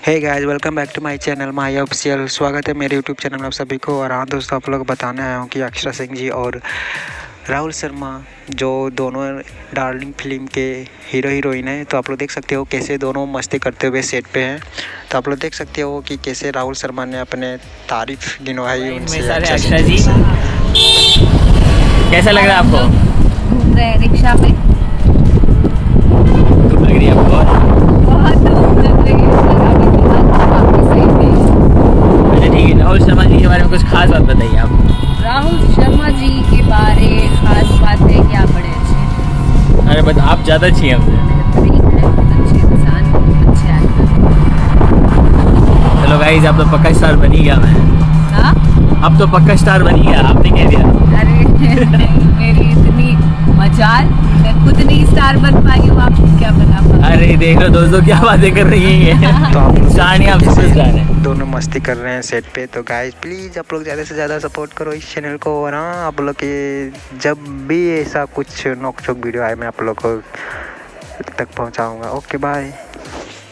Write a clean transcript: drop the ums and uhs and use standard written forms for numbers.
Hey guys, welcome back to my channel my official. स्वागत है मेरे यूट्यूब चैनल में आप सभी को। और हाँ दोस्तों, आप लोग बताने आया हूँ कि अक्षरा सिंह जी और राहुल शर्मा जो दोनों डार्लिंग फिल्म के हीरो हीरोइन हैं, तो आप लोग देख सकते हो कैसे दोनों मस्ती करते हुए सेट पे हैं। तो आप लोग देख सकते हो कि कैसे राहुल शर्मा ने अपने तारीफ गिनवाई उनसे। अक्षरा जी, कैसा लग रहा है आपको? घूम रहे हैं रिक्शा में। धूप लग रही है आपको? बहुत धूप लग रही है। अच्छा ठीक है, राहुल शर्मा जी के बारे में कुछ खास बात बताइए आप। राहुल शर्मा जी के बारे खास बात है कि आप बड़े अच्छे हैं। अरे बस आप ज़्यादा अच्छी हैं हमसे। बेहतरीन है, अच्छे इंसान, अच्छे एक्टर। चलो गाइस, अब तो पक्का स्टार बन ही गया मैं। हाँ? अब तो पक्का स्टार बन ही गया, आपने कह दिया। अरे नहीं, मेरी इतनी मजाल, मैं खुद नहीं स्टार बन पाई हूँ, आप क्या बना पाए? अरे देख लो दोस्तों, क्या बातें कर रही हैं। तो आप स्टार नहीं, आप सुपरस्टार हैं। दोनों मस्ती कर रहे हैं सेट पे। तो गाइस प्लीज़ आप लोग ज़्यादा से ज़्यादा सपोर्ट करो इस चैनल को। और हाँ, आप लोग के जब भी ऐसा कुछ नोक चोक वीडियो आए, मैं आप लोग को तक पहुँचाऊँगा। Okay bye.